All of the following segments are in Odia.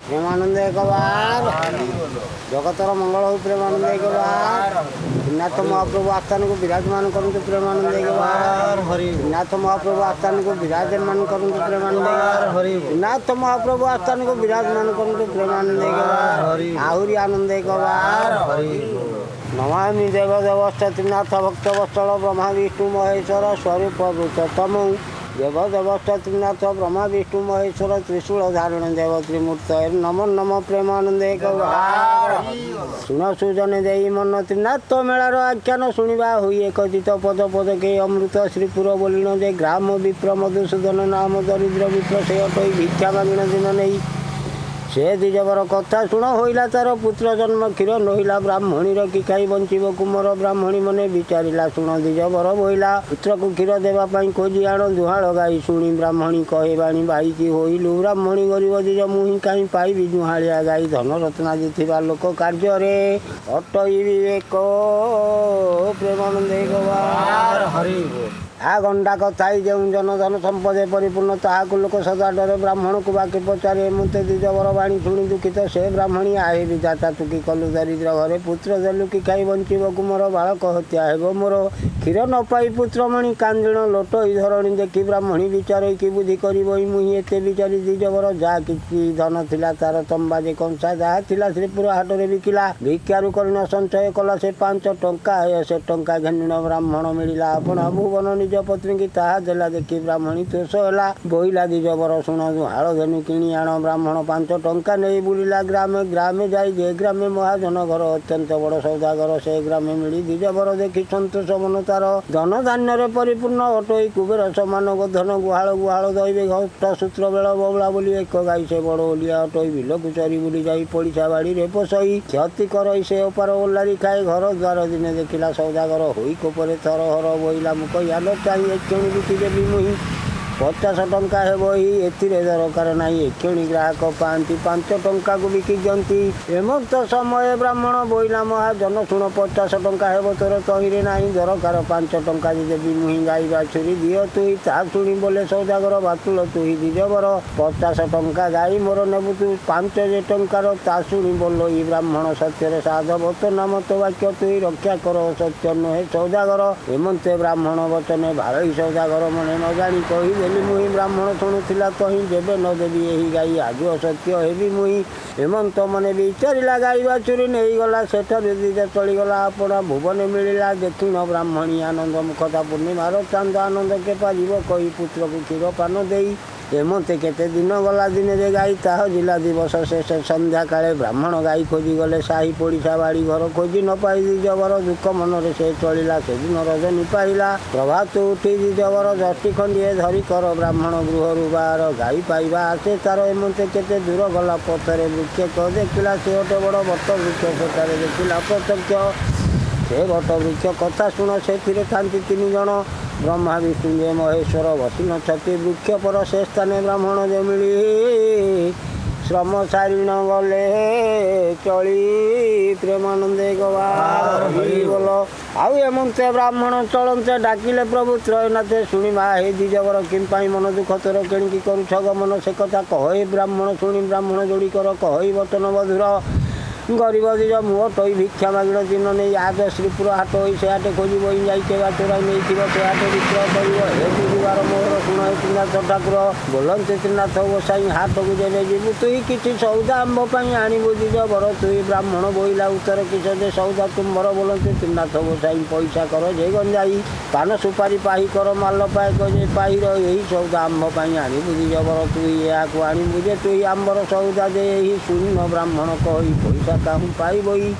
प्रेमानंद एक बार जगतर मंगल हो प्रेमानंद एक बार नाथ महाप्रभु आस्थान को विराजमान करते प्रेमानंद एक बार नाथ महाप्रभु आस्थान को विराजमान करते प्रेमानंद एक बार नाथ महाप्रभु आस्थान को विराजमान करते प्रेमानंद एक बार आहुरी आनंद एक बार नमामि देव देवस्थ त्रिनाथ भक्त वत्सल ब्रह्मा विष्णु महेश्वर स्वरूप वृततम देव देवस्थ त्रिनाथ ब्रह्मा विष्णु महेश्वर त्रिशूल धारण देव त्रिमूर्त नमो नम प्रेमानंद एक शुण सुजन दे मन त्रिनाथ मेलार आख्यान शुणा हुए कथित पद पद के अमृत श्रीपुर बोलिण जे ग्राम विप्र मधुसूदन नाम दरिद्र विप्र से अटई भिक्षा मागिण दिन नहीं से द्विजवर कथा शुण होइला तार पुत्र जन्म क्षीर नहिला ब्राह्मणीर कि खाई बंचीब कुमर ब्राह्मणी मने विचारिला शुण द्विजवर बोइला पुत्र को क्षीर देवाई खोजी आण जुहाड़ गाई शुणी ब्राह्मणी कहे बाणी बाईची होइलु ब्राह्मणी गरीब द्विज मुहि कहीं पाइबी जुहाड़िया गाई धन रत्नादि थिबा लोक कार्य अटई विवेक प्रेमानंद हरि आ गंडा कथाई जो जनधन संपदे परिपूर्ण ताहाकु लोक सदा डरे ब्राह्मण को बाकी पचारे मुते द्विजवर बाणी शुणी दुखित से ब्राह्मणी आहे विधाता तू कि कलु दरिद्र घरे पुत्र देलु कि खाई बंचीबकु मोर बालक हत्या हेब मोर क्षीर न पाई पुत्रमणि कांदिण लोट धरणी देखी ब्राह्मणी विचार कि बुद्धि करबई मुहि एते विचारी द्विजवर जा कि धन थिला तार तंबा जे कंसा जहा थिला श्रीपुर हाटरे बिकिला भिक्षारु करिण संचय कला से 5 टंका से टंका घेनिण ब्राह्मण मिलिला अपना भुवन निज पत्नी की ताहा देला देखी ब्राह्मणी तोष है बोइला द्विजवर शुण हाड़ धेनु किणी आण ब्राह्मण 5 टंका नहीं बुलिला ग्रामे ग्रामे जाई जे ग्रामे महाजन घर अत्यंत बड़ सौदागर से ग्रामे मिली द्विजवर देखी सन्तोष मन तार धन धान्य परिपूर्ण अटई कुबेर समान धन गुहाल गुहाल दैवे घट सूत्र बेल बबला बोली एक गाई से बड़ ओलिया अटई बिलकु चरी बुली जाई पड़िशा बाड़ी रे पोसई क्षति करई से ओपार ओलारी खाए घर द्वार दिने देखिला सौदागर होई कोपरे थर हर बोइला मुख यालो चाहिए एक्षणी बिकिदेवी मुहि 50 टंका हे बही एथिरे दरकार नहीं एक्षणी ग्राहक पाती 5 टंका को बिकी दियंती एमक्त समय ब्राह्मण बोइला महाजन शुण 50 टंका हेब तोर तहिरे नहीं दरकार 5 टंका देवी मुहि गाई बाछुरी दियो तुई ता शुणी बोले सौदागर बातुल तुही द्विजवर 50 टंका गाई मोर नेबु तू 5 टंकार ता शुणी बोल ई ब्राह्मण सत्यर साधव तो नाम तो वाक्य तुई रक्षा कर सत्य नुहे सौदागर एमंते ब्राह्मण वचने भाई सौदागर मने न जानी कही मुही ब्राह्मण शुणुला कहीं देवे न देवी यही गाई आज असत्य हेबी मुही हेमंत मने विचारा गाई बाछुरी नहीं गला सेठ दीदी चलीगला अपना भुवन मिलला देखिन ब्राह्मणी आनंद मुखता पूर्णिमार चांद आनंद के पारिब कही पुत्र को क्षीर पान दे एमते केते दिन गला दिन रे गाई ताह जिला दिवस शेष संध्या काले ब्राह्मण गाई खोजी गले साही पड़िशा बाड़ी घर खोजी न पाई द्विजवर दुख मनरे से चलिला से दिन रजनी पाइला प्रभात उठी द्विजवर 10 खंडिए धरी कर ब्राह्मण गृह बाहर गाई पाइबा आसे तार एमते केते दूर गला पथरे वृक्ष देखिला से गोटे बड़ बट वृक्ष सेठारे देखिला प्रत्यक्ष से बट वृक्ष कथा शुण से थांती 3 जन ब्रह्मा विष्णु महेश्वर बसिन छति वृक्ष पर से स्थाने ब्राह्मण जे मिली श्रम सारिण गले चली प्रेमानंद गल आउ एमते ब्राह्मण चलते डाकिले प्रभु त्रयनाथे शुणिमा हे द्विजवर किंपाई मन दुख तोर केणिकी करुछ गमन से कथा कह ब्राह्मण शुणी ब्राह्मण जोड़ी कर कह बचन मधुर गरीब द्विज मुह टई भिक्षा मागिण दिन नहीं आज श्रीपुर हाट हो से हाटे खोज बही जाई केगा चोराई नहीं से हाटे विक्रय कर हे गुरुवार मोहर शुण त्रिनाथ ठाकुर बोलते त्रिनाथ गोसाई हाट को जेबे जीवु तुई किसी सौदा आंब आणबू द्विज बर तुई ब्राह्मण बोइला उत्तर किस दे सौदा तुम्बर बोलते त्रिनाथ गोसाई पैसा कर जे गंजाई पान सुपारी पाही कर माल पाए जे पाहीर यही सौदा आंब आणबू द्विज बर तुई या आणबू जे तुई आंबर सौदा दे यही शून्य ब्राह्मण कही पैसा कहूँ पाइबई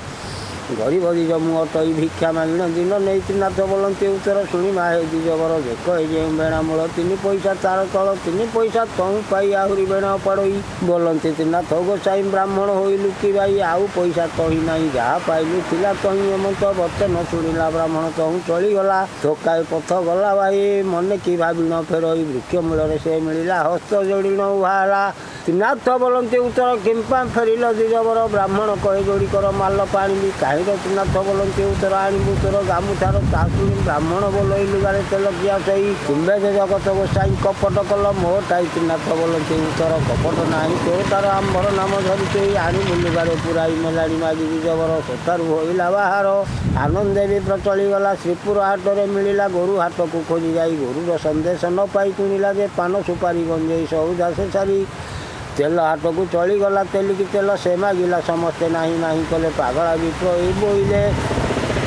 गरीब द्विज मुह टई भिक्षा मागिण दिन नहीं त्रिनाथ बोलते उत्तर शुणी माहे द्विजवर देख जे बेणा मूल 3 पैसा तार तल 3 पैसा तहु पाई आहुरी बेणा पड़ई बोलते त्रिनाथ गोसाई ब्राह्मण होई लुकी भाई आउ पैसा तही नहीं जहाँ पाइलु थिला तही एमत बचन शुणिला ब्राह्मण तहु चलीगला थोकाए पथ गला भाई मन कि भाविण फेर वृक्ष मूल से मिलला हस्त जोड़िण उहाला ତ୍ରିନାଥ ବୋଲନ୍ତି ଉତ୍ତର କିମ୍ପା ଫେରିଲ ଦ୍ୱିଜବର ବ୍ରାହ୍ମଣ କହେ ଯୋଡ଼ିକର ମାଲ ପାଣିବି କାହିଁର ତ୍ରିନାଥ ବୋଲନ୍ତି ଉତ୍ତର ଆଣିବୁ ତୋର ଗାମୁଛାର ତା ଶୁଣି ବ୍ରାହ୍ମଣ ବୋଲଇ ଲୁଗାରେ ତେଲ କିଆ ସହି ତୁମ୍ଭେ ଯେ ଜଗତ ଗୋସାଇ କପଟ କଲ ମୋଟାଇ ତ୍ରିନାଥ ବୋଲନ୍ତି ଉତ୍ତର କପଟ ନାହିଁ ତୋର ତାର ଆମ୍ଭର ନାମ ଧରି କେହି ଆଣିବୁ ଲୁଗାରେ ପୁରାଇ ମେଲାଣି ମାଗି ଦ୍ୱିଜବର ସେଠାରୁ ହୋଇଲା ବାହାର ଆନନ୍ଦେ ବି ପ୍ରଚଳିଗଲା ଶ୍ରୀପୁର ହାଟରେ ମିଳିଲା ଗୋରୁ ହାଟକୁ ଖୋଜି ଯାଇ ଗୋରୁର ସନ୍ଦେଶ ନ ପାଇ କିଣିଲା ଯେ ପାନ ସୁପାରି ଗଞ୍ଜେଇ ସଉଦା ସେ ସାରି ତେଲ ହାଟକୁ ଚଳିଗଲା ତେଲିକି ତେଲ ସେ ମାଗିଲା ସମସ୍ତେ ନାହିଁ ନାହିଁ କଲେ ପାଗଳା ବିପ୍ର ଏଇ ବୋଇଲେ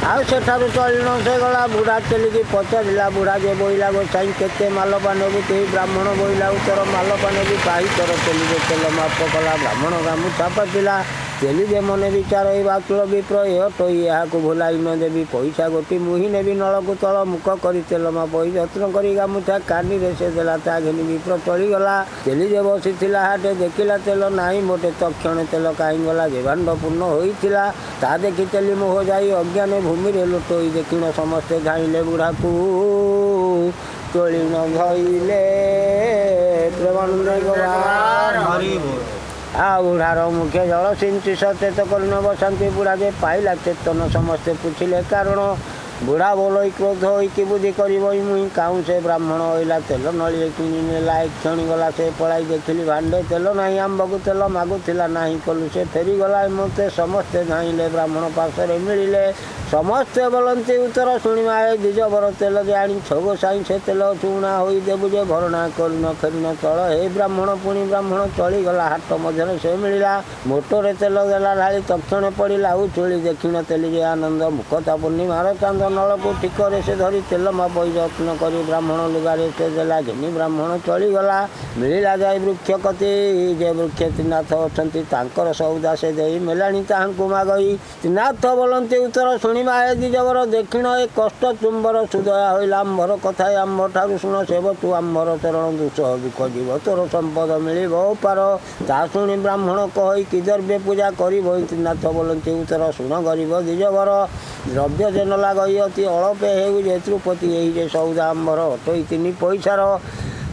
ଆଉ ସେଠାରୁ ଚଳିନ ସେ ଗଲା ବୁଢ଼ା ତେଲିକି ପଚାରିଲା ବୁଢ଼ା ଯେ ବୋଇଲା ଗୋସାଇଁ କେତେ ମାଲପା ନେବୁ କେହି ବ୍ରାହ୍ମଣ ବୋଇଲା ଉତ୍ତର ମାଲପା ନେବି ପାହି ତୋର ତେଲିରେ ତେଲ ମାପ କଲା ବ୍ରାହ୍ମଣ ଗାମୁଛା ପାତିଲା ତେଲି ଯେ ମନେ ବିଚାର ଏଇ ବାତୁଳ ବିପ୍ର ଏ ଟୋଇ ଏହାକୁ ଭୁଲାଇ ନ ଦେବି ପଇସା ଗୋଟି ମୁହିଁ ନେବି ନଳକୁ ତଳ ମୁଖ କରି ତେଲ ମାପ ହୋଇ ଯତ୍ନ କରି ଗାମୁଛା କାନିରେ ସେ ଦେଲା ତା ଘେନି ବିପ୍ର ଚଳିଗଲା ତେଲି ଯେ ବସିଥିଲା ହାଟେ ଦେଖିଲା ତେଲ ନାହିଁ ମୋଟେ ତକ୍ଷଣେ ତେଲ କାହିଁ ଗଲା ଯେ ଭାଣ୍ଡ ପୂର୍ଣ୍ଣ ହୋଇଥିଲା ତା ଦେଖି ତେଲି ମୋହ ଯାଇ ଅଜ୍ଞାନେ ଭୂମିରେ ଲୁଟୋଇ ଦେଖିଣ ସମସ୍ତେ ଧାଇଁଲେ ବୁଢ଼ାକୁ ତୋଳି ନ ଧଇଲେ ପ୍ରେମାନନ୍ଦ ଆଉ ବୁଢ଼ାର ମୁଖ୍ୟ ଜଳ ସିଞ୍ଚି ସଚେତ କରିନ ବସାନ୍ତି ବୁଢ଼ା ଯେ ପାଇଲା ଚେତନ ସମସ୍ତେ ପୁଛିଲେ କାରଣ ବୁଢ଼ା ବୋଲଇ କ୍ରୋଧ ହୋଇକି ବୁଦ୍ଧି କରିବ ମୁଇଁ କାଉଁ ସେ ବ୍ରାହ୍ମଣ ହୋଇଲା ତେଲ ନଳିଏ କିଣି ନେଲା ଏକ କ୍ଷଣି ଗଲା ସେ ପଳାଇ ଦେଖିଲି ଭାଣ୍ଡେ ତେଲ ନାହିଁ ଆମ୍ବକୁ ତେଲ ମାଗୁଥିଲା ନାହିଁ କଲୁ ସେ ଫେରିଗଲା ମୋତେ ସମସ୍ତେ ଧାଇଁଲେ ବ୍ରାହ୍ମଣ ପାଖରେ ମିଳିଲେ ସମସ୍ତେ ବୋଲନ୍ତି ଉତ୍ତର ଶୁଣିବା ଏ ଦ୍ୱିଜବର ତେଲ ଯେ ଆଣି ଛୋଗ ସାଇଁ ସେ ତେଲ ଚୁଣା ହୋଇ ଦେବୁ ଯେ ଭରଣା କରିନ ଫେରିନ ତଳ ହେ ବ୍ରାହ୍ମଣ ପୁଣି ବ୍ରାହ୍ମଣ ଚଳିଗଲା ହାଟ ମଧ୍ୟରେ ସେ ମିଳିଲା ମୋଟରେ ତେଲ ଦେଲା ଢାଳି ତକ୍ଷଣେ ପଡ଼ିଲା ଆଉ ଚୁଳି ଦେଖିନ ତେଲି ଯେ ଆନନ୍ଦ ମୁଖତା ପୂର୍ଣ୍ଣିମାର ଚାନ୍ଦ ନଳକୁ ଠିକରେ ସେ ଧରି ତେଲ ମାପ ଯତ୍ନ କରି ବ୍ରାହ୍ମଣ ଲୁଗାରେ ସେ ଦେଲା ଘେନି ବ୍ରାହ୍ମଣ ଚଳିଗଲା ମିଳିଲା ଯାଇ ବୃକ୍ଷ କତି ଯେ ବୃକ୍ଷ ତ୍ରିନାଥ ଅଛନ୍ତି ତାଙ୍କର ସଉଦା ସେ ଦେଇ ମେଲାଣି ତାହାଙ୍କୁ ମାଗଇ ତ୍ରିନାଥ ବୋଲନ୍ତି ଉତ୍ତର ଶୁଣିବା ଏ ଦ୍ୱିଜବର ଦେଖିଣ ଏ କଷ୍ଟ ତୁମ୍ବର ସୁଦୟା ହୋଇଲା ଆମ୍ଭର କଥା ଆମ୍ଭ ଠାରୁ ଶୁଣ ସେବ ତୁ ଆମ୍ଭର ଚରଣ ଦୁଃଖ ଦୁଃଖ ଯିବ ତୋର ସମ୍ପଦ ମିଳିବ ପାର ତା ଶୁଣି ବ୍ରାହ୍ମଣ କହି କି ଦ୍ରବ୍ୟ ପୂଜା କରିବ ତ୍ରିନାଥ ବୋଲନ୍ତି ଉତ୍ତର ଶୁଣ ଗରିବ ଦ୍ୱିଜବର ଦ୍ରବ୍ୟ ଯେ ନ ଲାଗଇ ଅତି ଅଳପେ ହେଉ ଯେ ତୃପତି ଏହି ଯେ ସଉଦା ଆମ୍ଭର ଅଟଇ ତିନି ପଇସାର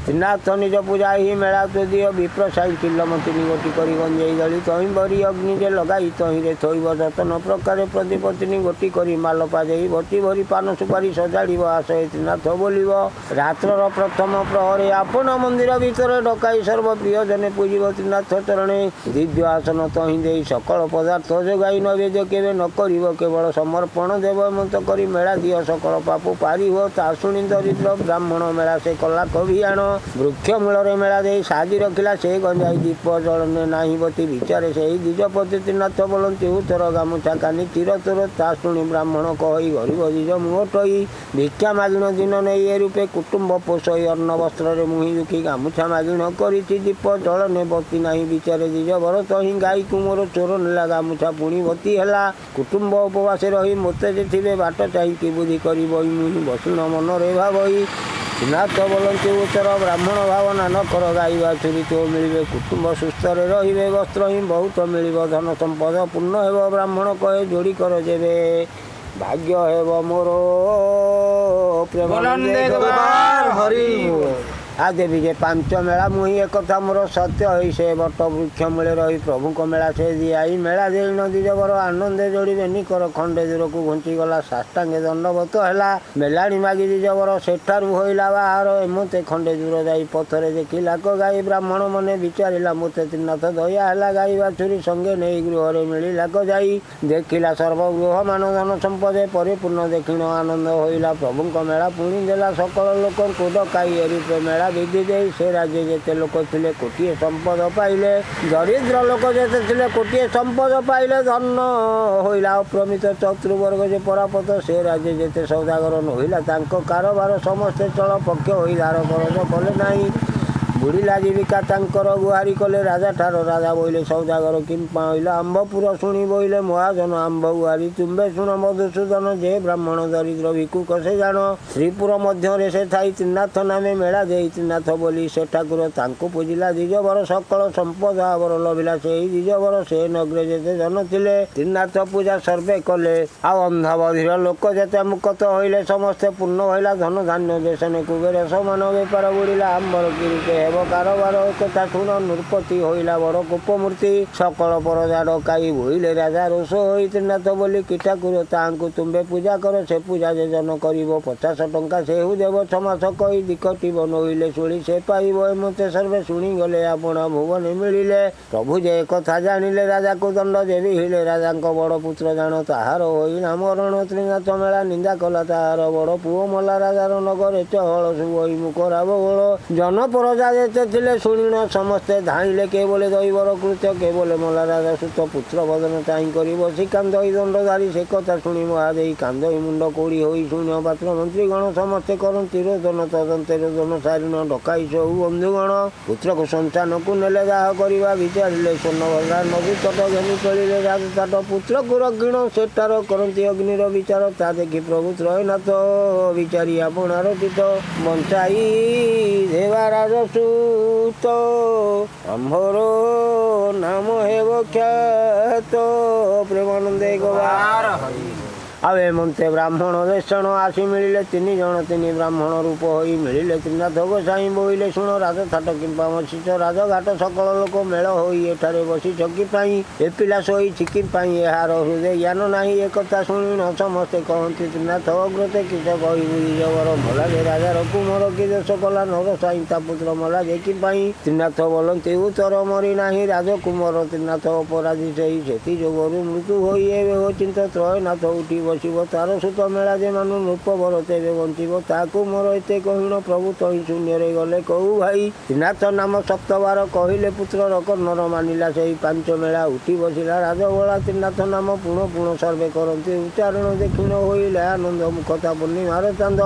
ତ୍ରିନାଥ ନିଜ ପୂଜା ହିଁ ମେଳା ତୁ ଦିଅ ବିପ୍ର ସାଇ କିଲମ ତିନି ଗୋଟି କରି ଗଞ୍ଜେଇ ଦଳି ତହିଁ ବରି ଅଗ୍ନି ଯେ ଲଗାଇ ତହିଁରେ ଥୋଇବ ଯତନ ପ୍ରକାରେ ପ୍ରଦୀପ ତିନି ଗୋଟି କରି ମାଲପା ଦେଇ ଭଟି ଭରି ପାନ ସୁପାରି ସଜାଡ଼ିବ ଆସ ଏ ତ୍ରିନାଥ ବୋଲିବ ରାତ୍ରର ପ୍ରଥମ ପ୍ରହରେ ଆପଣା ମନ୍ଦିର ଭିତରେ ଡକାଇ ସର୍ବପ୍ରିୟ ଜନେ ପୂଜିବ ତ୍ରିନାଥ ଚରଣେ ଦିବ୍ୟ ଆସନ ତହିଁ ଦେଇ ସକଳ ପଦାର୍ଥ ଯୋଗାଇ ନବେ ଯେ କେବେ ନ କରିବ କେବଳ ସମର୍ପଣ ଦେବ ଏମନ୍ତ କରି ମେଳା ଦିଅ ସକଳ ପାପ ପାରିବ ତା ଶୁଣି ଦରିଦ୍ର ବ୍ରାହ୍ମଣ ମେଳା ସେ କଲା କବିଆଣ ବୃକ୍ଷ ମୂଳରେ ମେଳା ଦେଇ ସାଜି ରଖିଲା ସେ ଗଞ୍ଜାଇ ଦୀପ ଜଳନେ ନାହିଁ ବତି ବିଚାରେ ସେହି ଦ୍ୱିଜପତି ତ୍ରିନାଥ ବୋଲନ୍ତି ଉତ୍ତର ଗାମୁଛା କାନି ଚିର ତୋର ତା ଶୁଣି ବ୍ରାହ୍ମଣ କହି ଗରିବ ଦ୍ୱିଜ ମୁହଁ ଟଇ ଭିକ୍ଷା ମାଗିଣ ଦିନ ନେଇ ଏ ରୂପେ କୁଟୁମ୍ବ ପୋଷଇ ଅନ୍ନ ବସ୍ତ୍ରରେ ମୁହିଁ ଦୁଃଖୀ ଗାମୁଛା ମାଗିଣ କରିଛି ଦୀପ ଜଳନେ ବତି ନାହିଁ ବିଚାରେ ଦ୍ୱିଜବର ତହିଁ ଗାଈକୁ ମୋର ଚୋର ନେଲା ଗାମୁଛା ପୁଣି ବତି ହେଲା କୁଟୁମ୍ବ ଉପବାସେ ରହି ମୋତେ ଯେ ଥିବେ ବାଟ ଚାହିଁକି ବୁଦ୍ଧି କରିବ ମୁହିଁ ବସୁନ ମନରେ ଭାବଇ ତ୍ରିନାଥ ବୋଲନ୍ତି ଉତ୍ତର ବ୍ରାହ୍ମଣ ଭାବନା ନ କର ଗାଈ ବାଛୁରୀ ତୋ ମିଳିବେ କୁଟୁମ୍ବ ସୁସ୍ଥରେ ରହିବେ ବସ୍ତ୍ର ହିଁ ବହୁତ ମିଳିବ ଧନ ସମ୍ପଦ ପୂର୍ଣ୍ଣ ହେବ ବ୍ରାହ୍ମଣ କହେ ଯୋଡ଼ି କର ଯେବେ ଭାଗ୍ୟ ହେବ ମୋର ଆ ଦେବି ଯେ ପାଞ୍ଚ ମେଳା ମୁହିଁ ଏକଥା ମୋର ସତ୍ୟ ହୋଇ ସେ ବଟ ବୃକ୍ଷ ମୂଳେ ରହି ପ୍ରଭୁଙ୍କ ମେଳା ସେ ଦିଆଇ ମେଳା ଦେଇ ନଦୀ ଜବର ଆନନ୍ଦେ ଯୋଡ଼ିବେନି କର ଖଣ୍ଡେ ଦୂରକୁ ଘୁଞ୍ଚିଗଲା ସାଷ୍ଟାଙ୍ଗେ ଦଣ୍ଡବତ ହେଲା ମେଲାଣି ମାଗି ଜବର ସେଠାରୁ ହୋଇଲା ବାହାର ଏମତେ ଖଣ୍ଡେ ଦୂର ଯାଇ ପଥରେ ଦେଖିଲା କ ଗାଈ ବ୍ରାହ୍ମଣ ମନେ ବିଚାରିଲା ମୋତେ ତ୍ରିନାଥ ଦୟା ହେଲା ଗାଈ ବାଛୁରୀ ସଙ୍ଗେ ନେଇ ଗୃହରେ ମିଳିଲା କ ଯାଇ ଦେଖିଲା ସର୍ବଗୃହ ମାନ ଧନ ସମ୍ପଦେ ପରିପୂର୍ଣ୍ଣ ଦେଖିଣ ଆନନ୍ଦ ହୋଇଲା ପ୍ରଭୁଙ୍କ ମେଳା ପୁଣି ଦେଲା ସକଳ ଲୋକଙ୍କୁ ଡକାଇ ଏ ରୂପେ ମେଳା ବିଧି ଦେଇ ସେ ରାଜ୍ୟ ଯେତେ ଲୋକ ଥିଲେ କୋଟିଏ ସମ୍ପଦ ପାଇଲେ ଦରିଦ୍ର ଲୋକ ଯେତେ ଥିଲେ କୋଟିଏ ସମ୍ପଦ ପାଇଲେ ଧନ ହୋଇଲା ଅପ୍ରମିତ ଚତୁର୍ବର୍ଗ ଯେ ପରାପତ ସେ ରାଜ୍ୟ ଯେତେ ସୌଦାଗର ନୋହିଲା ତାଙ୍କ କାରବାର ସମସ୍ତେ ଚଳ ପକ୍ଷ ହୋଇ ଧାର କରଜ କଲେ ନାହିଁ ବୁଡ଼ିଲା ଜୀବିକା ତାଙ୍କର ଗୁହାରି କଲେ ରାଜାଠାର ରାଜା ବୋଇଲେ ସୌଦାଗର କିମ୍ପା ହୋଇଲା ଆମ୍ବପୁର ଶୁଣି ବୋଇଲେ ମହାଜନ ଆମ୍ବ ଗୁହାରି ତୁମ୍ଭେ ଶୁଣ ମଧୁସୂଦନ ଯେ ବ୍ରାହ୍ମଣ ଦରିଦ୍ର ଭିକୁକ ସେ ଜାଣ ଶ୍ରୀପୁର ମଧ୍ୟରେ ସେ ଥାଇ ତ୍ରିନାଥ ନାମେ ମେଳା ଦେଇ ତ୍ରିନାଥ ବୋଲି ସେ ଠାକୁର ତାଙ୍କୁ ପୂଜିଲା ଦ୍ୱିଜବର ସକଳ ସମ୍ପଦ ଆବର ଲଭିଲା ସେଇ ଦ୍ୱିଜବର ସେ ନଗରେ ଯେତେ ଜନ ଥିଲେ ତ୍ରିନାଥ ପୂଜା ସର୍ବେ କଲେ ଆଉ ଅନ୍ଧାବଧିର ଲୋକ ଯେତେ ମୁକତ ହୋଇଲେ ସମସ୍ତେ ପୂର୍ଣ୍ଣ ହୋଇଲା ଧନ ଧାନ୍ୟ ଦେଶନେ କୁବେର ସମାନ ବେପାର ବୁଡ଼ିଲା ଆମ୍ବର କିରିଟେ ହେବ ସବୁ କାରବାର କଥା ଶୁଣ ନୃପତି ହୋଇଲା ବଡ଼ କୋପମୂର୍ତ୍ତି ସକଳ ପରଜା ଡକାଇ ବୋଇଲେ ରାଜା ରୋଷ ହୋଇ ତ୍ରିନାଥ ବୋଲି କି ଠାକୁର ତାହାଙ୍କୁ ତୁମ୍ଭେ ପୂଜା କର ସେ ପୂଜା ଯୋଜନ କରିବ 50 ଟଙ୍କା ସେହୁ ଦେବ 6 ମାସ କହି ଦିକଟିବ ନୋଇଲେ ଶୁଣି ସେ ପାଇବ ଏମତେ ସର୍ବେ ଶୁଣିଗଲେ ଆପଣ ଭୁବନେ ମିଳିଲେ ପ୍ରଭୁ ଯେ କଥା ଜାଣିଲେ ରାଜାକୁ ଦଣ୍ଡ ଦେବି ହେଲେ ରାଜାଙ୍କ ବଡ଼ ପୁତ୍ର ଜାଣ ତାହାର ହୋଇନା ମରଣ ତ୍ରିନାଥ ମେଳା ନିନ୍ଦା କଲା ତାହାର ବଡ଼ ପୁଅ ମଲା ରାଜାର ନଗରେ ଚହଳ ଶୁଭଇ ମୁଖ ରାବ ଗୋଳ ଜନ ପରଜା ଯେତେ ଥିଲେ ଶୁଣିଣ ସମସ୍ତେ ଧାଇଁଲେ କେବଳେ ଦୈବର କୃତ୍ୟ କେବଳେ ମଲା ରାଜା ସୁତ ପୁତ୍ର ବଦନ ଚାହିଁ କରି ବସି କାନ୍ଦଇ ଦଣ୍ଡଧାରୀ ସେ କଥା ଶୁଣି ମହାଦେଇ କାନ୍ଦଇ ମୁଣ୍ଡ କୋଡ଼ି ହୋଇ ଶୂନ୍ୟ ପାତ୍ର ମନ୍ତ୍ରୀଗଣ ସମସ୍ତେ କରନ୍ତି ରୋଦନ ତଦନ୍ତେ ରୋଦନ ସାରିଣ ଡକାଇ ସବୁ ବନ୍ଧୁଗଣ ପୁତ୍ରକୁ ସନ୍ତାନକୁ ନେଲେ ଦାହ କରିବା ବିଚାରିଲେ ସ୍ୱର୍ଣ୍ଣଭଦ୍ରା ନଦୀ ତଟ ଘେନି ଚଳିଲେ ରାଜତାଟ ପୁତ୍ରକୁ ରକ୍ଷିଣ ସେଟାର କରନ୍ତି ଅଗ୍ନିର ବିଚାର ତା ଦେଖି ପ୍ରଭୁ ତ୍ରୟନାଥ ବିଚାରି ଆପଣାର ଚିତ ବଞ୍ଚାଇ ଦେବା ରାଜସୂତ ଆମ୍ଭର ନାମ ହେବ ଖ୍ୟାତ ପ୍ରେମାନନ୍ଦେ ଗୋବାର ଆଉ ଏମନ୍ତେ ବ୍ରାହ୍ମଣ ବେଷଣ ଆସି ମିଳିଲେ 3 ଜଣ 3 ବ୍ରାହ୍ମଣ ରୂପ ହୋଇ ମିଳିଲେ ତ୍ରିନାଥ ଗୋସାଇଁ ବୋଇଲେ ଶୁଣ ରାଜଥାଟ କିମ୍ବା ମସିଛ ରାଜଘାଟ ସକଳ ଲୋକ ମେଳ ହୋଇ ଏଠାରେ ବସି ଚକି ପାଇଁ ଏ ପିଲା ଶୋଇ ଚିକି ପାଇଁ ଏହାର ହୃଦୟ ଜ୍ଞାନ ନାହିଁ ଏକଥା ଶୁଣିଣ ସମସ୍ତେ କହନ୍ତି ତ୍ରିନାଥ ଅଗ୍ରତେ କିସ କହିବୁ ଜବର ମଲା ଯେ ରାଜାର କୁମର କି ଦେଶ କଲା ନର ସାଇଁ ତା ପୁତ୍ର ମଲା ଯେ କି ପାଇଁ ତ୍ରିନାଥ ବୋଲନ୍ତି ଉତ୍ତର ମରି ନାହିଁ ରାଜକୁମର ତ୍ରିନାଥ ଅପରାଧୀ ସେଇ ସେଥି ଯୋଗରୁ ମୃତ୍ୟୁ ହୋଇ ଏବେ ହୋ ଚିନ୍ତ ତ୍ରୟନାଥ ଉଠି ବସିବ ତାର ସୁତ ମେଳା ଯେ ମାନୁ ନୃପବର ତେବେ ବଞ୍ଚିବ ତାକୁ ମୋର ଏତେ କହିଣ ପ୍ରଭୁ ତହିଁ ଶୂନ୍ୟରେ ଗଲେ କହୁ ଭାଇ ତ୍ରିନାଥ ନାମ ସପ୍ତବାର କହିଲେ ପୁତ୍ରର କର୍ଣ୍ଣର ମାନିଲା ସେହି 5 ମେଳା ଉଠି ବସିଲା ରାଜବଳା ତ୍ରିନାଥ ନାମ ପୁଣ ପୁଣ ସର୍ବେ କରନ୍ତି ଉଚ୍ଚାରଣ ଦେଖିଣ ହୋଇଲେ ଆନନ୍ଦ ମୁଖତା ପୂର୍ଣ୍ଣିମାର ଚାନ୍ଦ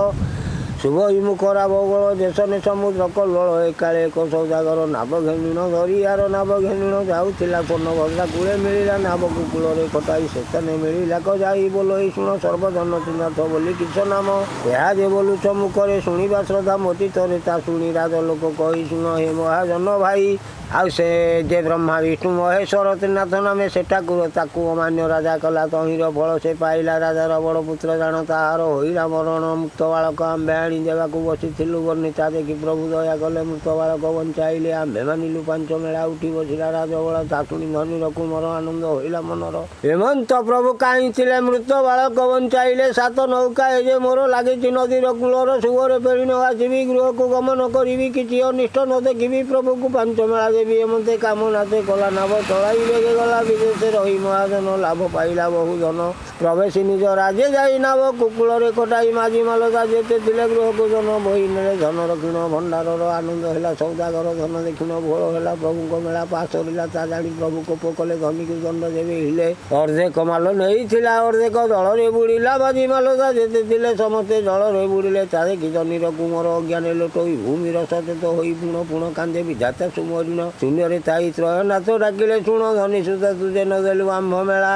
ଶୁଭ ବିମୁଖ ରାବଗୋଳ ଦେଶନେ ସମୁଦ୍ର କଲ୍ଲୋଳ ଏକାଳେ ଏକ ସୌଦାଗର ନାବ ଘେନିଣ ଦରିଆର ନାବ ଘେନିଣ ଯାଉଥିଲା ସ୍ୱର୍ଣ୍ଣଭଦ୍ରା କୂଳେ ମିଳିଲା ନାବକୁ କୂଳରେ କଟାଇ ସେତନେ ମିଳିଲା ଯାଇ ବୋଲ ଏଇ ଶୁଣ ସର୍ବଧନ ତ୍ରିନାଥ ବୋଲି କିସ ନାମ ଏହା ଯେ ବୋଲୁଛ ମୁଖରେ ଶୁଣିବା ଶ୍ରଦ୍ଧା ମୋଚିତରେ ତା ଶୁଣି ରାଜ ଲୋକ କହି ଶୁଣ ହେ ମହାଜନ ଭାଇ ଆଉ ସେ ଯେ ବ୍ରହ୍ମା ବିଷ୍ଣୁ ମହେଶ୍ୱର ତ୍ରିନାଥ ନାମେ ସେ ଠାକୁର ତାକୁ ଅମାନ୍ୟ ରାଜା କଲା ତହିଁର ଫଳ ସେ ପାଇଲା ରାଜାର ବଡ଼ ପୁତ୍ର ଜାଣ ତାହାର ହୋଇଲା ମରଣ ମୁକ୍ତ ବାଳକ ଆମ୍ଭେ ଆଣି ଦେବାକୁ ବସିଥିଲୁ ବର୍ଣ୍ଣିତା ଦେଖି ପ୍ରଭୁ ଦୟା କଲେ ମୃତ ବାଳକ ବଞ୍ଚାଇଲେ ଆମ୍ଭେ ମାନିଲୁ 5 ମେଳା ଉଠି ବସିଲା ରାଜବଳା ତା ଶୁଣି ଧନୀର କୁମର ଆନନ୍ଦ ହୋଇଲା ମନର ହେମନ୍ତ ପ୍ରଭୁ କାହିଁ ଥିଲେ ମୃତ ବାଳକ ବଞ୍ଚାଇଲେ 7 ନୌକା ଏ ଯେ ମୋର ଲାଗିଛି ନଦୀର କୂଳର ସୁଭରେ ଫେରି ନ ଆସିବି ଗୃହକୁ ଗମନ କରିବି କିଛି ଅନିଷ୍ଟ ନ ଦେଖିବି ପ୍ରଭୁକୁ 5 ମେଳା ଦେବି ଏମନ୍ତେ କାମନା ସେ କଲା ନାବ ଚଳାଇ ବେଗେ ଗଲା ବିଦେଶେ ରହି ମହାଜନ ଲାଭ ପାଇଲା ବହୁ ଧନ ପ୍ରବେଶୀ ନିଜ ରାଜେ ଯାଇ ନାବ କୁକୁଳରେ କଟାଇ ମାଝି ମାଲଦା ଯେତେ ଥିଲେ ଗୃହକୁ ଜନ ବହି ନେଲେ ଧନ ରକ୍ଷିଣ ଭଣ୍ଡାରର ଆନନ୍ଦ ହେଲା ସୌଦାଗର ଧନ ଦେଖିଣ ଭୋଳ ହେଲା ପ୍ରଭୁଙ୍କ ମେଳା ପାସ୍ ସରିଲା ତା ଜାଣି ପ୍ରଭୁ କୋପ କଲେ ଧନୀକୁ ଦଣ୍ଡ ଦେବେ ହେଲେ ଅର୍ଧେକ ମାଲ ନେଇଥିଲା ଅର୍ଧେକ ଜଳରେ ବୁଡ଼ିଲା ମାଝି ମାଲଦା ଯେତେ ଥିଲେ ସମସ୍ତେ ଜଳରେ ବୁଡ଼ିଲେ ତା ଦେଖି ଧନୀର କୁମର ଅଜ୍ଞାନେ ଲୋଟୋଇ ଭୂମିର ସଚେତ ହୋଇ ପୁଣ ପୁଣ କାନ୍ଦେ ବିଧାତା ସୁମରିଣ ଶୂନ୍ୟରେ ଥାଇ ତ୍ରୟନାଥ ଡାକିଲେ ଶୁଣ ଧନୀ ସୁତା ତୁଜେ ନ ଦେଲୁ ଆମ୍ଭ ମେଳା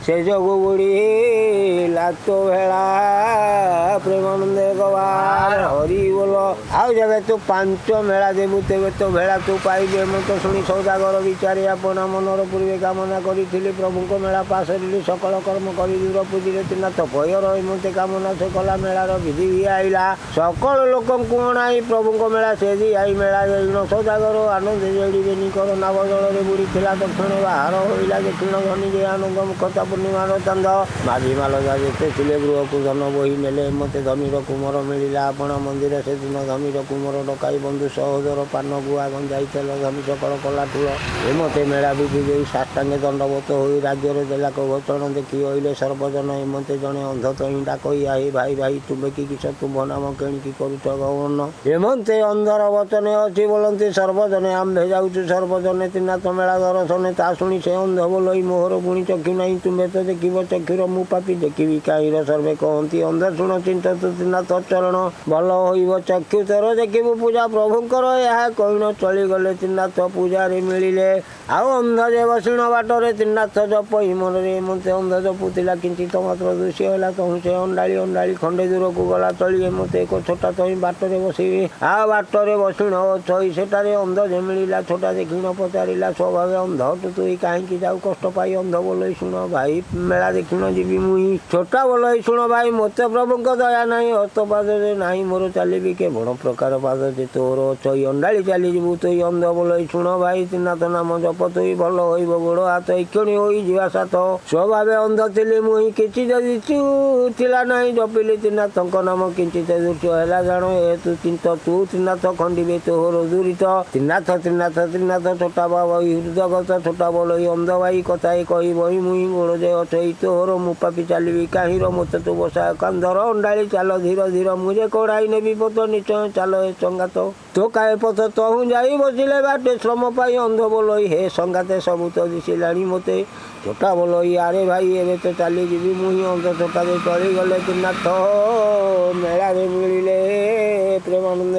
ସେ ଯୋଗୁ ବୁଡ଼ିଲା ତୋ ଭେଳା ପ୍ରେମାନନ୍ଦେ ଗବାର ହରି ବୋଲ ଆଉ ଯେବେ ତୁ 5 ମେଳା ଦେବୁ ତେବେ ତୋ ଭେଳା ତୁ ପାଇବୁ ଏମନ୍ତ ଶୁଣି ସୌଦାଗର ବିଚାରି ଆପଣା ମନର ପୂର୍ବେ କାମନା କରିଥିଲି ପ୍ରଭୁଙ୍କ ମେଳା ପାସରିଲି ସକଳ କର୍ମ କରି ଦୂର ପୂଜିରେ ତ୍ରିନାଥ ଭୟର ଏମନ୍ତେ କାମନା ସେ କଲା ମେଳାର ବିଧି ଆଇଲା ସକଳ ଲୋକଙ୍କୁ ଅଣାଇ ପ୍ରଭୁଙ୍କ ମେଳା ସେ ଦି ଆଇ ମେଳା ଜୈନ ସୌଦାଗର ଆନନ୍ଦ ଜଡ଼ିବେନି କର ନାବ ଜଳରେ ବୁଡ଼ିଥିଲା ଦକ୍ଷିଣ ବାହାର ହୋଇଲା ଦକ୍ଷିଣ ଧନୀ ଯେ ଆନନ୍ଦ ମୁଖତା ପୂର୍ଣ୍ଣିମାର ଚାନ୍ଦ ମାଝି ମାଲଦା ଯେତେ ଥିଲେ ଗୃହକୁ ଧନ ବହି ନେଲେ ମତେ ଧନୀର କୁମର ମିଳିଲା ଆପଣା ମନ୍ଦିର ସେଦିନ ଧନୀର କୁମର ଡକାଇ ବନ୍ଧୁ ସହୋଦର ପାନ ଗୁଆ ଗଞ୍ଜାଇ ତେଲ ଧନୀ ସକଳ କଲା ଠୁଳ ଏମତେ ମେଳା ବିଧି ଦେଇ ସାଷ୍ଟାଙ୍ଗେ ଦଣ୍ଡବତ ହୋଇ ରାଜ୍ୟରେ ଦେଲା ଘୋଷଣ ଦେଖି ହୋଇଲେ ସର୍ବଜନ ଏମତେ ଜଣେ ଅନ୍ଧ ତହିଁ ଡାକଇ ଆହି ଭାଇ ଭାଇ ତୁମେ କି କିସ ତୁମ୍ଭ ନାମ କେଣିକି କରୁଛ ଗମନ ଏମନ୍ତେ ଅନ୍ଧର ବଚନେ ଅଛି ବୋଲନ୍ତି ସର୍ବଜନେ ଆମ୍ଭେ ଯାଉଛୁ ସର୍ବଜନେ ତ୍ରିନାଥ ମେଳା ଦର୍ଶନେ ତା ଶୁଣି ସେ ଅନ୍ଧ ବୋଲଇ ମୋହର ପୁଣି ଚକ୍ଷୁ ନାହିଁ ତୁମେ ତ ଦେଖିବ ଚକ୍ଷୁର ମୁଁ ପାପି ଦେଖିବି କାହିଁର ସର୍ବେ କହନ୍ତି ଅନ୍ଧ ଶୁଣ ଚିନ୍ତ ତ୍ରିନାଥ ଚରଣ ଭଲ ହୋଇବ ଚକ୍ଷୁ ତୋର ଦେଖିବୁ ପୂଜା ପ୍ରଭୁଙ୍କର ଏହା କହିଣ ଚଳିଗଲେ ତ୍ରିନାଥ ପୂଜାରେ ମିଳିଲେ ଆଉ ଅନ୍ଧ ଯେ ବସିଣ ବାଟରେ ତ୍ରିନାଥ ଜପ ମନରେ ମୋତେ ଅନ୍ଧ ଜପୁଥିଲା କିଞ୍ଚିତ ମାତ୍ର ଦୃଶ୍ୟ ହେଲା ତହୁଁ ସେ ଅଣ୍ଡାଳି ଅଣ୍ଡାଳି ଖଣ୍ଡେ ଦୂରକୁ ଗଲା ତଳି ମୋତେ ଏକ ଛୋଟା ତହିଁ ବାଟରେ ବସିବି ଆଉ ବାଟରେ ବସିଣ ଛଇ ସେଠାରେ ଅନ୍ଧ ଯେ ମିଳିଲା ଛୋଟା ଦେଖିଣ ପଚାରିଲା ସ୍ୱଭାବେ ଅନ୍ଧ ତୁଇ କାହିଁକି ଯାଉ କଷ୍ଟ ପାଇ ଅନ୍ଧ ବୋଲଇ ଶୁଣ ଭାଇ ମେଳା ଦେଖିଣ ଯିବି ମୁଇଁ ଛୋଟା ବୋଲଇ ଶୁଣ ଭାଇ ମୋତେ ପ୍ରଭୁଙ୍କ ଦୟା ନାହିଁ ହସ୍ତପାଦରେ ନାହିଁ ମୋର ଚାଲିବି କେ ବଣ ପ୍ରକାର ପାଦ ଯେ ତୋର ଛଇ ଅଣ୍ଡାଳି ଚାଲିଯିବୁ ତୁଇ ଅନ୍ଧ ବୋଲଇ ଶୁଣ ଭାଇ ତ୍ରିନାଥ ନାମ ଜପ ତୁଇ ଭଲ ହୋଇବ ଗୋଡ଼ ହାତ ଏକ୍ଷଣି ହୋଇଯିବା ସାଥ ସ୍ୱଭାବେ ଅନ୍ଧ ଥିଲି ମୁଇଁ କିଛି ଯଦି ଥିଲା ନାହିଁ ଜପିଲି ତ୍ରିନାଥଙ୍କ ନାମ କିଞ୍ଚିତ ଦୃଶ୍ୟ ହେଲା ଜାଣ ଏ ତୁ ଚିନ୍ତ ତୁ ତ୍ରିନାଥ ଖଣ୍ଡିବେ ତୋର ଦୂରିତ ତ୍ରିନାଥ ତ୍ରିନାଥ ତ୍ରିନାଥ ଛୋଟା ବହି ହୃଦଗତ ଛୋଟା ବୋଲଇ ଅନ୍ଧ ଭାଇ କଥାଏ କହି ବହି ମୁଇଁ ଗୋଡ଼ ଯେ ଅଛଇ ତୋର ମୁଁ ପାପି ଚାଲିବି କାହିଁର ମୋତେ ତୁ ବସା କାନ୍ଧର ଅଣ୍ଡାଳି ଚାଲ ଧୀର ଧୀର ମୁଁ ଯେ କଢ଼ାଇ ନେବି ପଥ ନିଶ୍ଚୟ ଚାଲ ଏ ସଙ୍ଗାତ ତୋ କାଏ ପଥ ତହୁଁ ଯାଇ ବସିଲେ ବାଟେ ଶ୍ରମ ପାଇ ଅନ୍ଧ ବୋଲଇ ହେ ସଙ୍ଗାତେ ସବୁ ତ ଦିଶିଲାଣି ମୋତେ ଛୋଟା ବୋଲଇ ଆରେ ଭାଇ ଏବେ ତ ଚାଲିଯିବି ମୁହିଁ ଅନ୍ଧ ଛୋଟାରେ ଚଳିଗଲେ ତ୍ରିନାଥ ମେଳାରେ ମିଳିଲେ ପ୍ରେମାନନ୍ଦ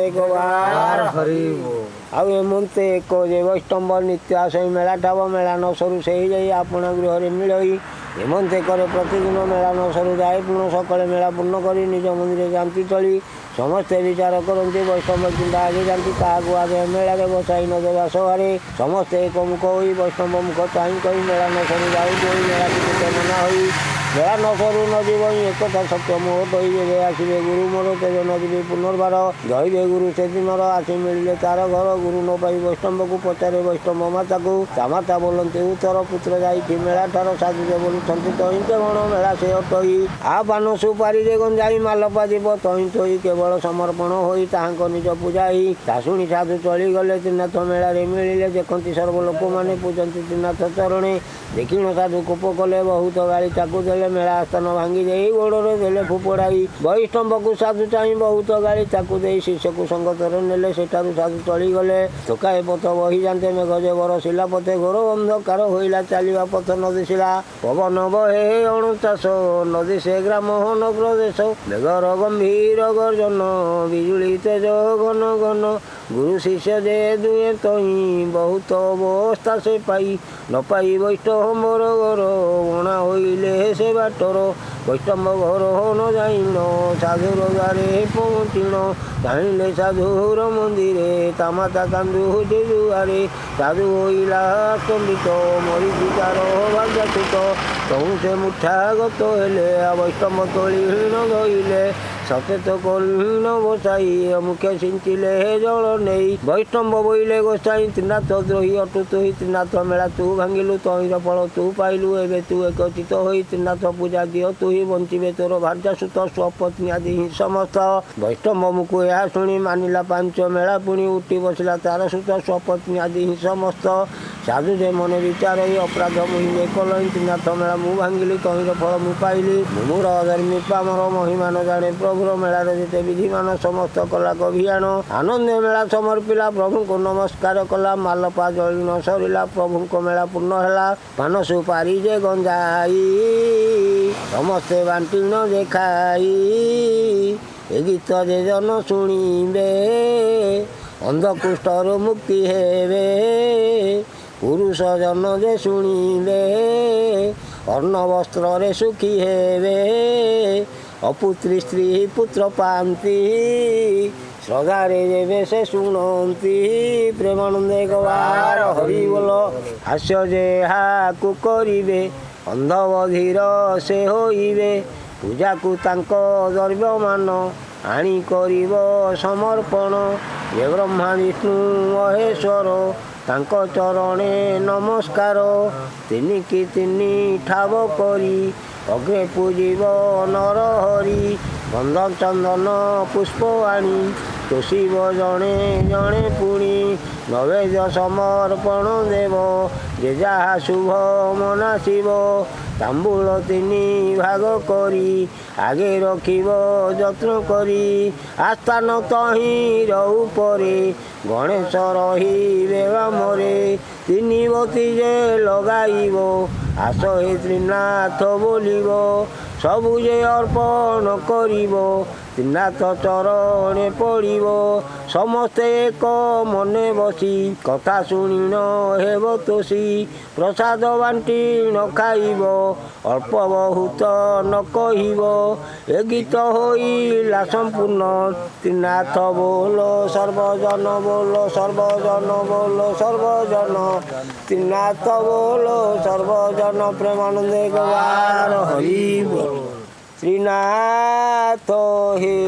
ଆଉ ଏମନ୍ତେ ଏକ ଯେ ବୈଷ୍ଣବ ନିତ୍ୟ ଆସଇ ମେଳା ଠାବ ମେଳା ନ ସରୁ ସେହି ଯାଇ ଆପଣା ଗୃହରେ ମିଳଇ ଏମନ୍ତେ କରେ ପ୍ରତିଦିନ ମେଳା ନ ସରୁ ଯାଏ ପୁଣି ସକାଳେ ମେଳା ପୂର୍ଣ୍ଣ କରି ନିଜ ମନ୍ଦିରରେ ଯାଆନ୍ତି ଚଳି ସମସ୍ତେ ବିଚାର କରନ୍ତି ବୈଷ୍ଣବ ଚିନ୍ତା ଆଗେ ଯାଆନ୍ତି କାହାକୁ ଆଗେ ମେଳାରେ ବସାଇ ନ ଦେବା ସଭାରେ ସମସ୍ତେ ଏକମୁଖ ହୋଇ ବୈଷ୍ଣବ ମୁଖ ଚାହିଁ କହି ମେଳା ନ ସରୁ ଯାଉ ହୋଇ ମେଳା ଟିକେ ମନା ହୋଇ ମେଳା ନ ସରୁ ନ ଯିବ ଏକଥା ସତ୍ୟ ମୋହ କହି ଯେବେ ଆସିବେ ଗୁରୁ ମୋର ତେବେ ନ ଯିବେ ପୁନର୍ବାର ରହିବେ ଗୁରୁ ସେଦିନର ଆସି ମିଳିଲେ ତାର ଘର ଗୁରୁ ନ ପାଇ ବୈଷ୍ଣବକୁ ପଚାରେ ବୈଷ୍ଣବ ମାତାକୁ ତା ମାତା ବୋଲନ୍ତି ଉତ୍ତର ପୁତ୍ର ଯାଇଛି ମେଳା ଠାର ସାଧୁ ଯେ ବୋଲୁଛନ୍ତି ତହିଁ କେବଳ ମେଳା ସେ ଅଟଇ ଆ ପାନ ସୁପାରିରେ ଗଞ୍ଜାଇ ମାଲପା ଯିବ ତହିଁ ଥୋଇ କେବଳ ସମର୍ପଣ ହୋଇ ତାହାଙ୍କ ନିଜ ପୂଜାଇ ତା ଶୁଣି ସାଧୁ ଚଳିଗଲେ ତ୍ରିନାଥ ମେଳାରେ ମିଳିଲେ ଦେଖନ୍ତି ସର୍ବ ଲୋକମାନେ ପୂଜନ୍ତି ତ୍ରିନାଥ ଚରଣେ ଦେଖିଣ ସାଧୁ କୋପ କଲେ ବହୁତ ଗାଳି ତାକୁ ଦେଲେ ମେଳା ସ୍ଥାନ ଭାଙ୍ଗି ଦେଇ ଗୋଡ଼ରେ ଦେଲେ ଫୋପଡ଼ାଇ ବୈଷ୍ଣବକୁ ସାଧୁ ଚାହିଁ ବହୁତ ଗାଳି ତାକୁ ଦେଇ ଶିଷ୍ୟକୁ ସଙ୍ଗତରେ ନେଲେ ସେଠାରୁ ସାଧୁ ଚଳିଗଲେ ଥୋକାଏ ପଥ ବହିଯାନ୍ତେ ମେଘ ଯେ ବରସିଲା ପଥେ ଘୋର ଅନ୍ଧକାର ହୋଇଲା ଚାଲିବା ପଥ ନ ଦିଶିଲା ପବନ ବହେ ଅଣଚାଷ ନଦୀ ସେ ଗ୍ରାମ ନଗର ଦେଶ ମେଘର ଗମ୍ଭୀର ଗର୍ଜନ ବିଜୁଳି ତେଜ ଘନ ଘନ ଗୁରୁ ଶିଷ୍ୟ ଯେ ଦୁହେଁ ତହିଁ ବହୁତ ଅବସ୍ଥା ସେ ପାଇ ନ ପାଇ ବୈଷ୍ଣବର ଘର ଗଣା ହୋଇଲେ ସେ ବାଟର ବୈଷ୍ଣବ ଘର ନ ଯାଇଣ ସାଧୁର ଦ୍ୱାରେ ପହଞ୍ଚିଣ ଜାଣିଲେ ସାଧୁର ମନ୍ଦିରେ ତା ମାତା କାନ୍ଦୁଛି ଦୁଆରେ ସାଧୁ ହୋଇଲା ଆତମ୍ବିତ ମରିଛି ତାର ଭାଗ୍ୟାଚ୍ୟୁତ ତହୁଁ ସେ ମୁଠା ଗତ ହେଲେ ବୈଷ୍ଣବ ତୋଳି ହୀନ ଧଇଲେ ସଚେତ କଲହୀନ ବସାଇ ମୁଖେ ସିଞ୍ଚିଲେ ଜଳ ନେଇ ବୈଷ୍ଣବ ବୋଇଲେ ଗୋସାଇ ତ୍ରିନାଥ ଦ୍ରୋହୀ ଅଟୁ ତୁହି ତ୍ରିନାଥ ମେଳା ତୁ ଭାଙ୍ଗିଲୁ ତହିଁର ଫଳ ତୁ ପାଇଲୁ ଏବେ ତୁ ଏକଚିତ ହୋଇ ତ୍ରିନାଥ ପୂଜା ଦିଅ ତୁ ହିଁ ବଞ୍ଚିବେ ତୋର ଭାର୍ଯ୍ୟାସୁତ ସ୍ୱପତ୍ନୀ ଆଦି ହିଁ ସମସ୍ତ ବୈଷ୍ଣବ ମୁକୁ ଏହା ଶୁଣି ମାନିଲା ପାଞ୍ଚ ମେଳା ପୁଣି ଉଠି ବସିଲା ତାର ସୁତ ସ୍ୱପତ୍ନୀ ଆଦି ହିଁ ସମସ୍ତ ସାଧୁ ଯେ ମନେ ବିଚାର ଅପରାଧ ମୁହିଁ ଯେ କଲହିଁ ତ୍ରିନାଥ ମେଳା ମୁଁ ଭାଙ୍ଗିଲି ତହିଁର ଫଳ ମୁଁ ପାଇଲି ମୋର ଅଧର୍ମୀ ପାମର ମହିମାନ ଜାଣେ ପ୍ରଭୁର ମେଳାର ଯେତେ ବିଧିମାନ ସମସ୍ତ କଲା କଭିଆଣ ଆନନ୍ଦ ମେଳା ସମର୍ପିଲା ପ୍ରଭୁଙ୍କୁ ନମସ୍କାର କଲା ମାଲପା ଜଳି ନ ସରିଲା ପ୍ରଭୁଙ୍କ ମେଳା ପୂର୍ଣ୍ଣ ହେଲା ପାନ ସୁପାରି ଯେ ଗଞ୍ଜାଇ ସମସ୍ତେ ବାଣ୍ଟିଣ ଯେ ଖାଇ ଏ ଗୀତ ଯେ ଜନ ଶୁଣିବେ ଅନ୍ଧକୁଷ୍ଠରୁ ମୁକ୍ତି ହେବେ ପୁରୁଷ ଜନ ଯେ ଶୁଣିବେ ଅନ୍ନ ବସ୍ତ୍ରରେ ସୁଖୀ ହେବେ ଅପୁତ୍ରୀ ସ୍ତ୍ରୀ ପୁତ୍ର ପାଆନ୍ତି ଶ୍ରଦ୍ଧାରେ ଯେବେ ସେ ଶୁଣନ୍ତି ପ୍ରେମାନନ୍ଦ ଗବାର ହରି ବୋଲ ହାସ୍ୟ ଯେ ହାକୁ କରିବେ ଅନ୍ଧ ବଧିର ସେ ହୋଇବେ ପୂଜାକୁ ତାଙ୍କ ଦ୍ରବ୍ୟମାନ ଆଣି କରିବ ସମର୍ପଣ ଯେ ବ୍ରହ୍ମା ବିଷ୍ଣୁ ମହେଶ୍ୱର ତାଙ୍କ ଚରଣେ ନମସ୍କାର ତିନିକି ତିନି ଠାବ କରି ଅଗ୍ରେ ପୂଜିବ ନରହରି ଗନ୍ଧ ଚନ୍ଦନ ପୁଷ୍ପ ଆଣି ତୋଷିବ ଜଣେ ଜଣେ ପୁଣି ନୈବେଦ୍ୟ ସମର୍ପଣ ଦେବ ଯେ ଯାହା ଶୁଭ ମନାସିବ ତାମ୍ବୁଳ ତିନି ଭାଗ କରି ଆଗେ ରଖିବ ଯତ୍ନ କରି ଆସ୍ଥାନ ତହିଁର ଉପରେ ଗଣେଶ ରହିବେ ବାମରେ ତିନି ବତୀ ଯେ ଲଗାଇବ ଆସ ହେ ତ୍ରିନାଥ ବୋଲିବ ସବୁ ଯେ ଅର୍ପଣ କରିବ ତ୍ରିନାଥ ଚରଣେ ପଡ଼ିବ ସମସ୍ତେ ଏକ ମନେ ବସି କଥା ଶୁଣିନ ହେବ ତୋଷି ପ୍ରସାଦ ବାଣ୍ଟି ନ ଖାଇବ ଅଳ୍ପ ବହୁତ ନ କହିବ ଏ ଗୀତ ହୋଇଲା ସମ୍ପୂର୍ଣ୍ଣ ତ୍ରିନାଥ ବୋଲ ସର୍ବଜନ ବୋଲ ସର୍ବଜନ ବୋଲ ସର୍ବଜନ ତ୍ରିନାଥ ବୋଲ ସର୍ବଜନ ପ୍ରେମାନନ୍ଦେ ଗବାର ହରି ବୋଲ ତ୍ରିନାଥ হে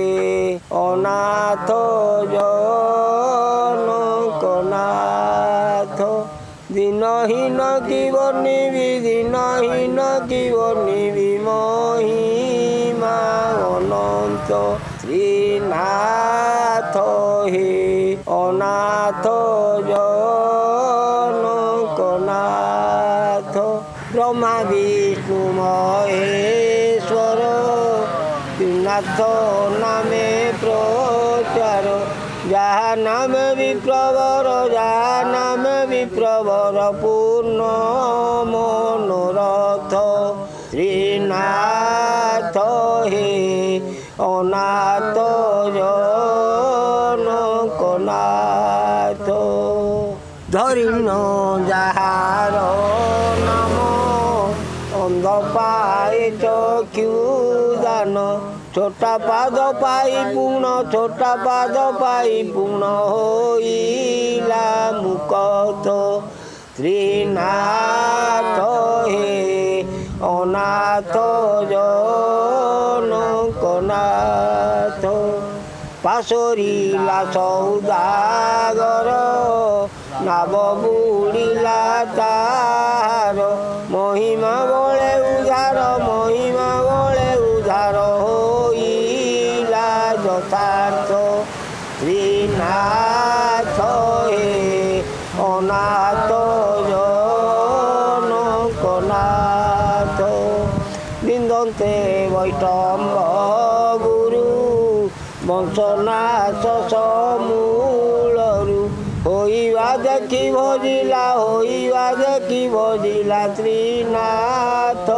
অনাথ জনকনাথ দিনহীন কিব নিবি দিনহীন কিব নিবি মহিমা অনন্ত ত্রিনাথ হে অনাথ জনকনাথ ব্রহ্মা বিষ্ণু মহেশ্বর ত্রিনাথ নামে প্রচার যাহা নামে বিপ্রবর যাহা নামে বিপ্রবর পূর্ণ মনোরথ ত্রিনাথ হে অনাথ জনকনাথ ধরিণ যাহার নাম অন্ধ পায়ে চক্ষু দান ছোটা পাদ পাই পূর্ণ ছোটা পাদ পাই পূর্ণ হইলা মুকত ত্রিনাথ হে অনাথ জনকনাথ পাশরিলা সৌদাগর নাব বুড়িলা তাহার মহিমা বলে উধার মহিমা বলে উধার হইলা যথার্থ ত্রিনাথ হে অনাথ জনকনাথ নিন্দন্তে বৈষ্ণব গুরু বংশনাশ সমূলରୁ হইবা দেখি ভজিলা ত্রিনাথ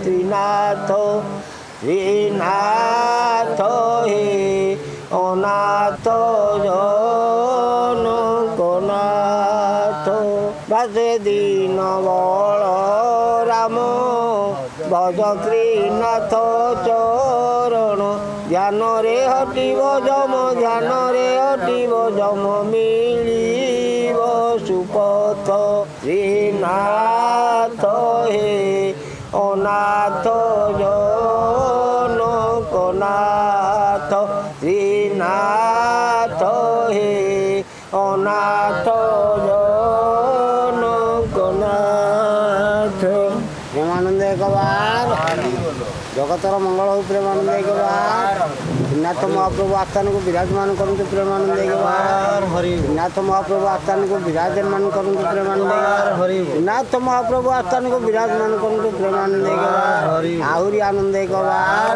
ত্রিনাথ ত্রিনাথ হে অনাথ জনকনাথ বাসে দিন বল রাম ভজ ত্রিনাথ চরণ ধ্যাନରେ হটিব যম মিলিব সুপথ ত্রিনাথ হে অনাথ জনকনাথ ত্রিনাথ হে অনাথ জনকনাথ প্রেমানন্দ একবার জগতর মঙ্গল হଉ ପ୍ରେମାନନ୍ଦ একবার ତ୍ରିନାଥ ମହାପ୍ରଭୁ ଆସ୍ଥାନକୁ ବିରାଜମାନ କରନ୍ତୁ ପ୍ରେମାନନ୍ଦ একবার ତ୍ରିନାଥ ମହାପ୍ରଭୁ ଆସ୍ଥାନକୁ ବିରାଜମାନ କରନ୍ତୁ ପ୍ରେମାନନ୍ଦ একবার ତ୍ରିନାଥ ମହାପ୍ରଭୁ ଆସ୍ଥାନକୁ ବିରାଜମାନ କରନ୍ତୁ ପ୍ରେମାନନ୍ଦ একবার ଆହୁରି ଆନନ୍ଦ একবার।